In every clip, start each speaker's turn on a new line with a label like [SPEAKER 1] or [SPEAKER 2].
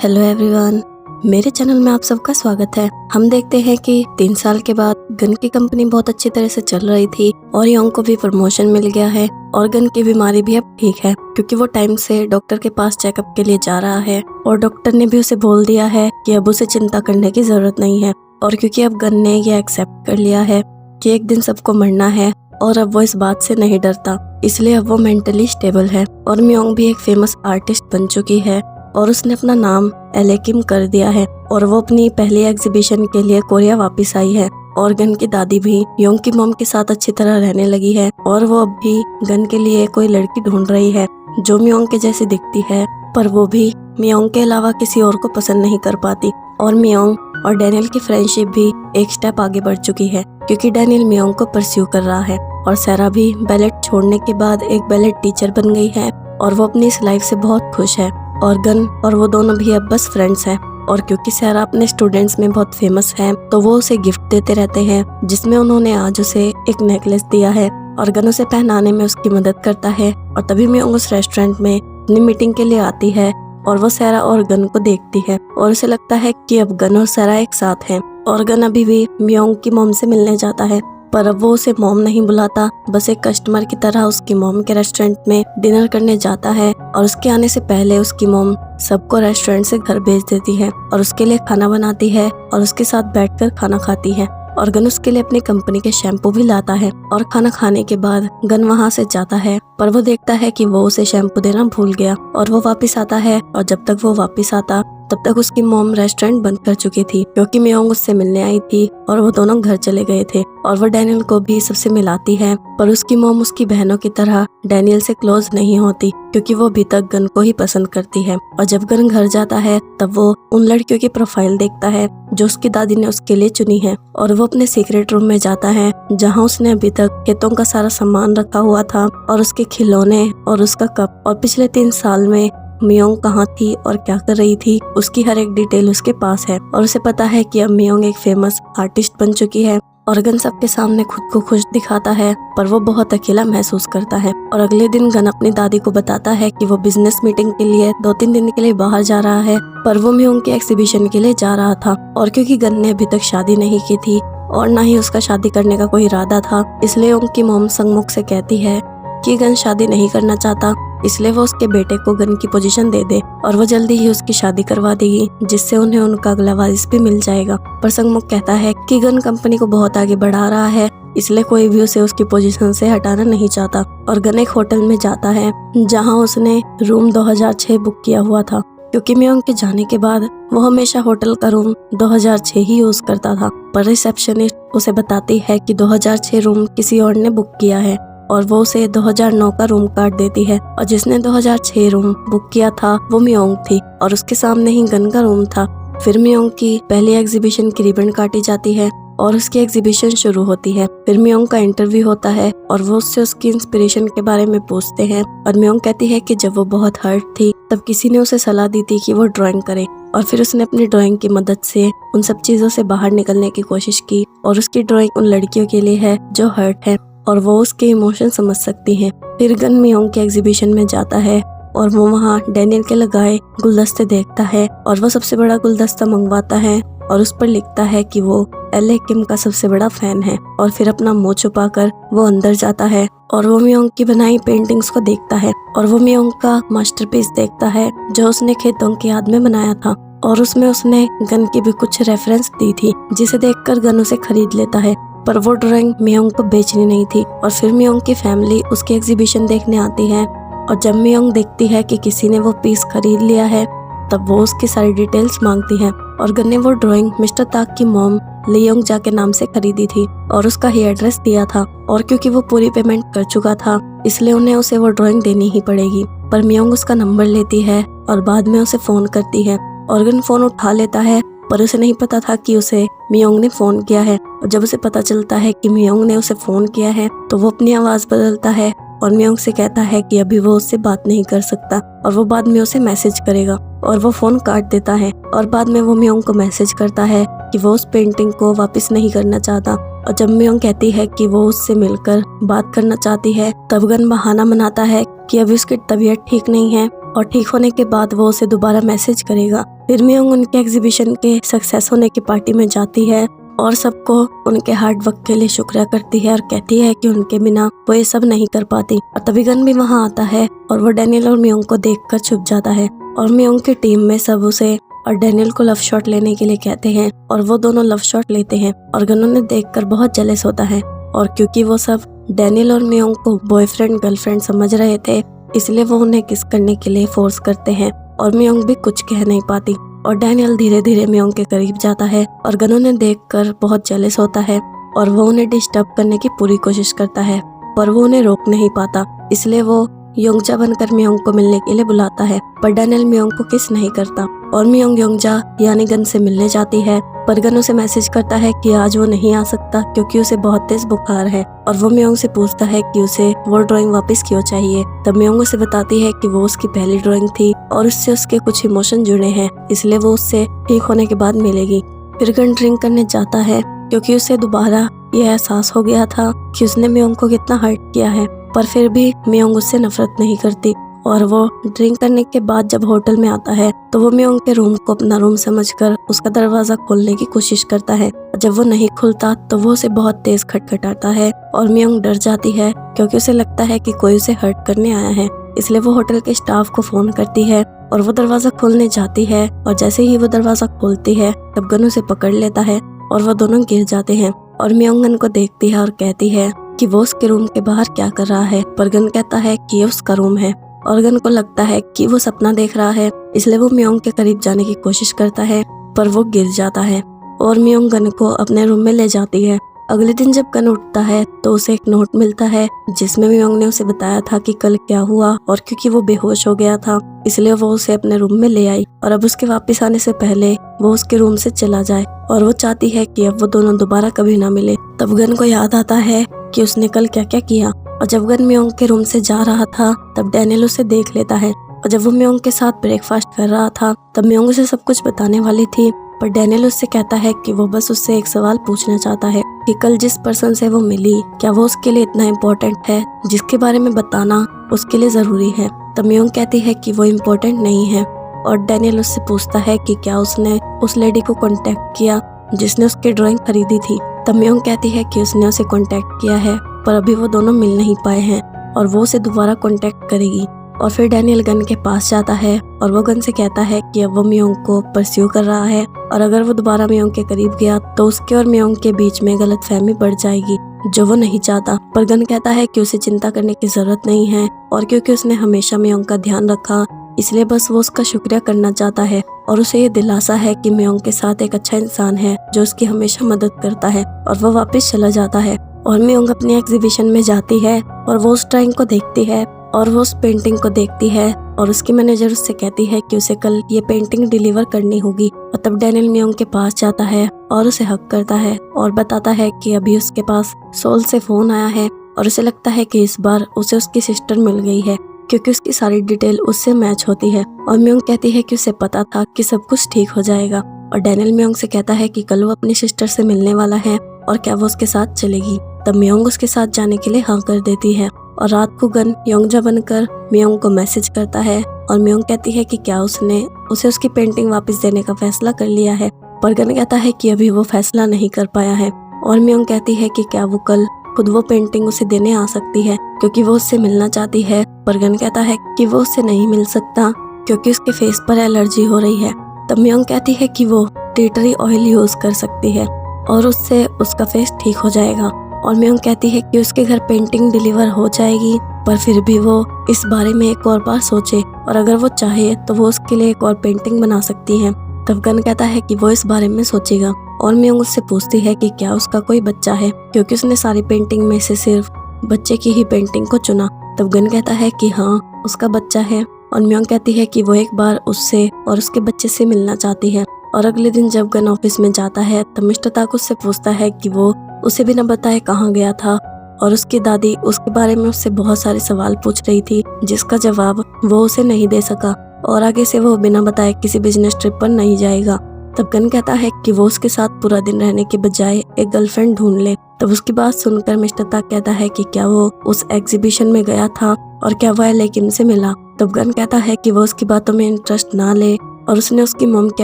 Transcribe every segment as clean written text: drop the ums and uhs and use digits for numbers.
[SPEAKER 1] Hello everyone, मेरे channel में आप सबका स्वागत है। हम देखते हैं कि 3 साल के बाद गन की कंपनी बहुत अच्छी तरह से चल रही थी और योंग को भी प्रमोशन मिल गया है और गन की बीमारी भी अब ठीक है क्योंकि वो टाइम से डॉक्टर के पास चेकअप के लिए जा रहा है और डॉक्टर ने भी उसे बोल दिया है कि अब उसे चिंता करने की जरूरत नहीं है। और क्योंकि अब गन ने ये एक्सेप्ट कर लिया है कि एक दिन सबको मरना है और अब वो इस बात से नहीं डरता, इसलिए अब वो मेंटली स्टेबल है। और मियोंग भी एक फेमस आर्टिस्ट बन चुकी है और उसने अपना नाम एले किम कर दिया है और वो अपनी पहली एग्जीबिशन के लिए कोरिया वापस आई है। और गन की दादी भी योंग की मॉम के साथ अच्छी तरह रहने लगी है और वो अब भी गन के लिए कोई लड़की ढूंढ रही है जो मियोंग के जैसी दिखती है, पर वो भी मियोंग के अलावा किसी और को पसंद नहीं कर पाती। और मियोंग और डैनियल की फ्रेंडशिप भी एक स्टेप आगे बढ़ चुकी है क्योंकि डैनियल मियोंग को परस्यू कर रहा है और सारा भी बैलेट छोड़ने के बाद एक बैलेट टीचर बन गई है और वो अपनी इस लाइफ से बहुत खुश है। और गन और वो दोनों भी अब बस फ्रेंड्स हैं। और क्योंकि सारा अपने स्टूडेंट्स में बहुत फेमस है तो वो उसे गिफ्ट देते रहते हैं, जिसमें उन्होंने आज उसे एक नेकलेस दिया है और गन उसे पहनाने में उसकी मदद करता है। और तभी मियोंग उस रेस्टोरेंट में अपनी मीटिंग के लिए आती है और वो सारा और गन को देखती है और उसे लगता है कि अब गन और सारा एक साथ हैं। और गन अभी भी मियोंग की मॉम से मिलने जाता है, पर अब वो उसे मॉम नहीं बुलाता, बस एक कस्टमर की तरह उसकी मॉम के रेस्टोरेंट में डिनर करने जाता है। और उसके आने से पहले उसकी मॉम सबको रेस्टोरेंट से घर भेज देती है और उसके लिए खाना बनाती है और उसके साथ बैठकर खाना खाती है। और गन उसके लिए अपनी कंपनी के शैम्पू भी लाता है। और खाना खाने के बाद गन वहाँ से जाता है, पर वो देखता है कि वो उसे शैम्पू देना भूल गया और वो वापस आता है। और जब तक वो वापस आता तब तक उसकी मॉम रेस्टोरेंट बंद कर चुकी थी क्योंकि मियोंग उससे मिलने आई थी और वो दोनों घर चले गए थे। और वो डैनियल को भी सबसे मिलाती है, पर उसकी मॉम उसकी बहनों की तरह डैनियल से क्लोज नहीं होती क्योंकि वो अभी तक गन को ही पसंद करती है। और जब गन घर जाता है तब वो उन लड़कियों की प्रोफाइल देखता है जो उसकी दादी ने उसके लिए चुनी है और वो अपने सीक्रेट रूम में जाता है जहाँ उसने अभी तक खेतों का सारा सामान रखा हुआ था और उसके खिलौने और उसका कप और पिछले 3 साल में मियोंग कहाँ थी और क्या कर रही थी उसकी हर एक डिटेल उसके पास है। और उसे पता है कि अब मियोंग एक फेमस आर्टिस्ट बन चुकी है। और गन सबके सामने खुद को खुश दिखाता है, पर वो बहुत अकेला महसूस करता है। और अगले दिन गन अपनी दादी को बताता है कि वो बिजनेस मीटिंग के लिए 2-3 दिन के लिए बाहर जा रहा है, पर वो मियोंग के एग्जीबिशन के लिए जा रहा था। और क्योंकि गन ने अभी तक शादी नहीं की थी और ना ही उसका शादी करने का कोई इरादा था, इसलिए उनकी मॉम संगमुख से कहती है कि गन शादी नहीं करना चाहता, इसलिए वो उसके बेटे को गन की पोजीशन दे दे और वो जल्दी ही उसकी शादी करवा देगी, जिससे उन्हें उनका अगला वारिस भी मिल जाएगा। पर संगमुख कहता है कि गन कंपनी को बहुत आगे बढ़ा रहा है, इसलिए कोई भी उसे उसकी पोजीशन से हटाना नहीं चाहता। और गन एक होटल में जाता है जहां उसने रूम 2006 बुक किया हुआ था क्योंकि मियोंग के जाने के बाद वो हमेशा होटल का रूम 2006 ही यूज करता था। पर रिसेप्शनिस्ट उसे बताती है कि 2006 रूम किसी और ने बुक किया है और वो उसे 2009 का रूम काट देती है। और जिसने 2006 रूम बुक किया था वो मियोंग थी और उसके सामने ही गन का रूम था। फिर मियोंग की पहली एग्जीबिशन की रिबन काटी जाती है और उसकी एग्जीबिशन शुरू होती है। फिर मियोंग का इंटरव्यू होता है और वो उससे उसकी इंस्पिरेशन के बारे में पूछते हैं। और मियोंग कहती है कि जब वो बहुत हर्ट थी तब किसी ने उसे सलाह दी थी कि वो ड्राइंग करे और फिर उसने अपनी ड्राइंग की मदद से उन सब चीजों से बाहर निकलने की कोशिश की। और उसकी ड्राइंग उन लड़कियों के लिए है जो हर्ट है और वो उसके इमोशन समझ सकती हैं। फिर गन मियोंग के एग्जीबिशन में जाता है और वो वहाँ डैनियल के लगाए गुलदस्ते देखता है और वो सबसे बड़ा गुलदस्ता मंगवाता है और उस पर लिखता है कि वो एले किम का सबसे बड़ा फैन है। और फिर अपना मुंह छुपाकर वो अंदर जाता है और वो मियोंग की बनाई पेंटिंग्स को देखता है और वो मियोंग का मास्टरपीस देखता है जो उसने खेतों की याद में बनाया था। और उसमें उसने गन की भी कुछ रेफरेंस दी थी जिसे देखकर गन उसे खरीद लेता है, पर वो ड्राइंग मियोंग को बेचनी नहीं थी। और फिर मियोंग की फैमिली उसकी एग्जीबिशन देखने आती है और जब मियोंग देखती है कि किसी ने वो पीस खरीद लिया है तब वो उसकी सारी डिटेल्स मांगती है। और गन ने वो ड्राइंग मिस्टर ताक की मॉम लियोंग जा के नाम से खरीदी थी और उसका ही एड्रेस दिया था। और क्योंकि वो पूरी पेमेंट कर चुका था इसलिए उन्हें उसे वो ड्राइंग देनी ही पड़ेगी। पर मियोंग उसका नंबर लेती है और बाद में उसे फोन करती है और गन फोन उठा लेता है, पर उसे नहीं पता था कि उसे मियोंग ने फोन किया है। और जब उसे पता चलता है कि मियोंग ने उसे फोन किया है तो वो अपनी आवाज बदलता है और मियोंग से कहता है कि अभी वो उससे बात नहीं कर सकता और वो बाद में उसे मैसेज करेगा। और वो फोन काट देता है और बाद में वो मियोंग को मैसेज करता है कि वो उस पेंटिंग को वापस नहीं करना चाहता। और जब मियोंग कहती है कि वो उससे मिलकर बात करना चाहती है तब गन बहाना बनाता है कि अभी उसकी तबीयत ठीक नहीं है और ठीक होने के बाद वो उसे दोबारा मैसेज करेगा। फिर मियोंग उनके एग्जीबिशन के सक्सेस होने की पार्टी में जाती है और सबको उनके हार्ड वर्क के लिए शुक्रिया करती है और कहती है कि उनके बिना वो ये सब नहीं कर पाती। और तभी गन भी वहाँ आता है और वो डैनियल और मियोंग को देखकर छुप जाता है और मियोंग की टीम में सब उसे और डैनियल को लव शॉट लेने के लिए कहते हैं और वो दोनों लव शॉट लेते हैं और गन उन्हें देखकर बहुत जेलस होता है। और क्योंकि वो सब डैनियल और मियोंग को बॉयफ्रेंड गर्लफ्रेंड समझ रहे थे, इसलिए वो उन्हें किस करने के लिए फोर्स करते हैं और मियोंग भी कुछ कह नहीं पाती। और डैनियल धीरे धीरे मियोंग के करीब जाता है और गन उन्हें देखकर बहुत जेलस होता है और वो उन्हें डिस्टर्ब करने की पूरी कोशिश करता है, पर वो उन्हें रोक नहीं पाता। इसलिए वो योंगजा बनकर मियोंग को मिलने के लिए बुलाता है, पर डैनियल मियोंग को किस नहीं करता और मियोंग योंगजा यानी गन से मिलने जाती है। पर गन उसे मैसेज करता है कि आज वो नहीं आ सकता क्योंकि उसे बहुत तेज बुखार है और वो मियोंग से पूछता है कि उसे वो ड्राइंग वापस क्यों चाहिए। तब मियोंग उसे बताती है कि वो उसकी पहली ड्राइंग थी और उससे उसके कुछ इमोशन जुड़े हैं, इसलिए वो उससे ठीक होने के बाद मिलेगी। फिर गन ड्रिंक करने जाता है क्योंकि उसे दोबारा यह एहसास हो गया था कि उसने मियोंग को कितना हर्ट किया है, पर फिर भी मियोंग उससे नफरत नहीं करती। और वो ड्रिंक करने के बाद जब होटल में आता है तो वो मियोंग के रूम को अपना रूम समझकर उसका दरवाजा खोलने की कोशिश करता है। जब वो नहीं खुलता तो वो उसे बहुत तेज खटखटाता है और मियोंग डर जाती है क्योंकि उसे लगता है कि कोई उसे हर्ट करने आया है। इसलिए वो होटल के स्टाफ को फोन करती है और वो दरवाजा खोलने जाती है और जैसे ही वो दरवाजा खोलती है तब गन उसे पकड़ लेता है और वो दोनों गिर जाते हैं। और मियोंग गन को देखती है और कहती है कि वो उसके रूम के बाहर क्या कर रहा है, पर गन कहता है कि ये उसका रूम है। और गन को लगता है कि वो सपना देख रहा है, इसलिए वो मियोंग के करीब जाने की कोशिश करता है, पर वो गिर जाता है और मियोंग गन को अपने रूम में ले जाती है। अगले दिन जब गन उठता है तो उसे एक नोट मिलता है जिसमें मियोंग ने उसे बताया था कि कल क्या हुआ, और क्योंकि वो बेहोश हो गया था इसलिए वो उसे अपने रूम में ले आई और अब उसके वापस आने से पहले वो उसके रूम से चला जाए और वो चाहती है कि अब वो दोनों दोबारा कभी ना मिले। तब गन को याद आता है कि उसने कल क्या क्या किया और जब गन मियोंग के रूम से जा रहा था तब डैनियल उसे देख लेता है और जब वो मियोंग के साथ ब्रेकफास्ट कर रहा था तब मियोंग उसे सब कुछ बताने वाली थी, पर डैनियल उससे कहता है कि वो बस उससे एक सवाल पूछना चाहता है कि कल जिस पर्सन से वो मिली क्या वो उसके लिए इतना इम्पोर्टेंट है जिसके बारे में बताना उसके लिए जरूरी है। तब मियोंग कहती है कि वो इम्पोर्टेंट नहीं है और डैनियल उससे पूछता है कि क्या उसने उस लेडी को कांटेक्ट किया जिसने उसकी ड्राइंग खरीदी थी। तब मियोंग कहती है कि उसने उसे कांटेक्ट किया है, पर अभी वो दोनों मिल नहीं पाए हैं और वो उसे दोबारा कांटेक्ट करेगी। और फिर डैनियल गन के पास जाता है और वो गन से कहता है कि अब वो मियोंग को परस्यू कर रहा है और अगर वो दोबारा मियोंग के करीब गया तो उसके और मियोंग के बीच में गलतफहमी बढ़ जाएगी जो वो नहीं चाहता। पर गन कहता है कि उसे चिंता करने की जरूरत नहीं है और क्योंकि उसने हमेशा मियोंग का ध्यान रखा इसलिए बस वो उसका शुक्रिया करना चाहता है और उसे ये दिलासा है कि मियोंग के साथ एक अच्छा इंसान है जो उसकी हमेशा मदद करता है। और वो वापस चला जाता है और मियोंग अपनी एग्जीबिशन में जाती है और वो उस ड्राइंग को देखती है और वो उस पेंटिंग को देखती है और उसकी मैनेजर उससे कहती है कि उसे कल ये पेंटिंग डिलीवर करनी होगी। और तब डैनियल मियोंग के पास जाता है और उसे हक करता है और बताता है कि अभी उसके पास सोल से फोन आया है और उसे लगता है कि इस बार उसे उसकी सिस्टर मिल गई है क्योंकि उसकी सारी डिटेल उससे मैच होती है। और मियोंग कहती है कि उसे पता था कि सब कुछ ठीक हो जाएगा और डैनियल मियोंग से कहता है कि कल वो अपनी सिस्टर से मिलने वाला है और क्या वो उसके साथ चलेगी। तब मियोंग उसके साथ जाने के लिए हाँ कर देती है और रात को गन योंगजा बनकर मियोंग को मैसेज करता है और मियोंग कहती है कि क्या उसने उसे उसकी पेंटिंग वापस देने का फैसला कर लिया है, पर गन कहता है कि अभी वो फैसला नहीं कर पाया है। और मियोंग कहती है कि क्या वो कल खुद वो पेंटिंग उसे देने आ सकती है क्योंकि वो उससे मिलना चाहती है, पर गन कहता है कि वो उससे नहीं मिल सकता क्योंकि उसके फेस पर एलर्जी हो रही है। तब मियोंग कहती है कि वो टी ट्री ऑयल यूज कर सकती है और उससे उसका फेस ठीक हो जाएगा। और मियोंग कहती है कि उसके घर पेंटिंग डिलीवर हो जाएगी, पर फिर भी वो इस बारे में एक और बार सोचे और अगर वो चाहे तो वो उसके लिए एक और पेंटिंग बना सकती है। तब गन कहता है कि वो इस बारे में सोचेगा और मियोंग उससे पूछती है कि क्या उसका कोई बच्चा है क्योंकि उसने सारी पेंटिंग में से सिर्फ बच्चे की ही पेंटिंग को चुना। तब गन कहता है कि हाँ उसका बच्चा है और मियोंग कहती है कि वो एक बार उससे और उसके बच्चे से मिलना चाहती है। और अगले दिन जब गन ऑफिस में जाता है तब मिस्टर ताक उससे पूछता है कि वो उसे बिना बताए कहाँ गया था और उसकी दादी उसके बारे में उससे बहुत सारे सवाल पूछ रही थी जिसका जवाब वो उसे नहीं दे सका और आगे से वो बिना बताए किसी बिजनेस ट्रिप पर नहीं जाएगा। तब गन कहता है कि वो उसके साथ पूरा दिन रहने के बजाय एक गर्लफ्रेंड ढूंढ ले। तब उसकी बात सुनकर मिस्टर ताक कहता है कि क्या वो उस एग्जीबिशन में गया था और क्या वह लेकिन से मिला। तब गन कहता है कि वो उसकी बातों में इंटरेस्ट ना ले और उसने उसकी मॉम के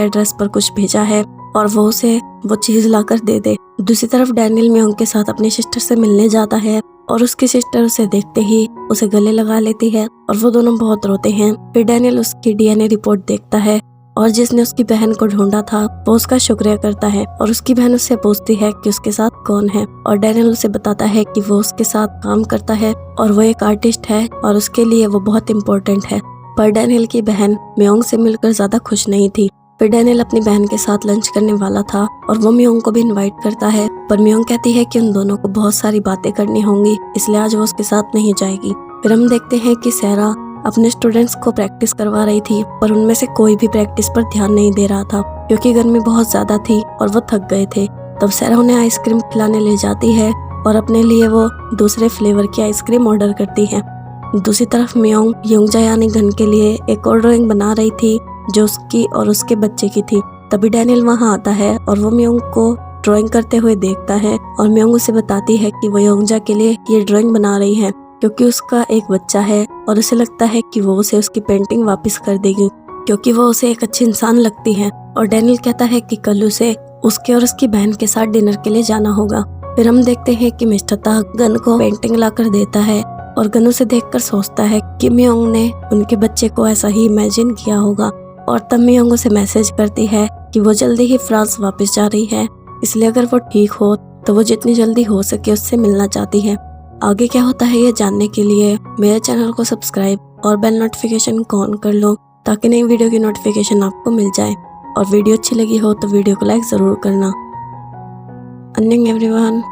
[SPEAKER 1] एड्रेस पर कुछ भेजा है और वो उसे वो चीज लाकर दे दे। दूसरी तरफ डैनियल म्योंग के साथ अपनी सिस्टर से मिलने जाता है और उसकी सिस्टर उसे देखते ही उसे गले लगा लेती है और वो दोनों बहुत रोते हैं। फिर डैनियल उसकी डीएनए रिपोर्ट देखता है और जिसने उसकी बहन को ढूंढा था वो उसका शुक्रिया करता है और उसकी बहन उससे पूछती है कि उसके साथ कौन है और डैनियल उसे बताता है कि वो उसके साथ काम करता है और वो एक आर्टिस्ट है और उसके लिए वो बहुत इम्पोर्टेंट है। पर डैनियल की बहन म्योंग से मिलकर ज्यादा खुश नहीं थी। फिर डैनियल अपनी बहन के साथ लंच करने वाला था और वो म्योंग को भी इनवाइट करता है, पर म्योंग कहती है कि उन दोनों को बहुत सारी बातें करनी होंगी, इसलिए आज वो उसके साथ नहीं जाएगी। फिर हम देखते हैं कि सैरा अपने स्टूडेंट्स को प्रैक्टिस करवा रही थी, पर उनमें से कोई भी प्रैक्टिस पर ध्यान नहीं दे रहा था क्योंकि गर्मी बहुत ज्यादा थी और वो थक गए थे। तब सैरा उन्हें आइसक्रीम खिलाने ले जाती है और अपने लिए वो दूसरे फ्लेवर की आइसक्रीम ऑर्डर करती है। दूसरी तरफ म्योंग योंगजा यानी गन के लिए एक और ड्राइंग बना रही थी जो उसकी और उसके बच्चे की थी। तभी डैनियल वहाँ आता है और वो म्योंग को ड्राइंग करते हुए देखता है और म्योंग उसे बताती है कि वो योंगजा के लिए ये ड्राइंग बना रही है क्योंकि उसका एक बच्चा है और उसे लगता है कि वो उसे उसकी पेंटिंग वापस कर देगी क्योंकि वो उसे एक अच्छी इंसान लगती है। और डैनियल कहता है कि कल उसे उसके और उसकी बहन के साथ डिनर के लिए जाना होगा। फिर हम देखते हैं कि मिस्टर ता गन को पेंटिंग लाकर देता है और गन उसे देखकर सोचता है कि म्योंग ने उनके बच्चे को ऐसा ही इमेजिन किया होगा। और तब म्योंग उसे मैसेज करती है कि वो जल्दी ही फ्रांस वापस जा रही है, इसलिए अगर वो ठीक हो तो वो जितनी जल्दी हो सके उससे मिलना चाहती है। आगे क्या होता है ये जानने के लिए मेरे चैनल को सब्सक्राइब और बेल नोटिफिकेशन को ऑन कर लो ताकि नई वीडियो की नोटिफिकेशन आपको मिल जाए। और वीडियो अच्छी लगी हो तो वीडियो को लाइक ज़रूर करना। अन्यंग एवरीवन।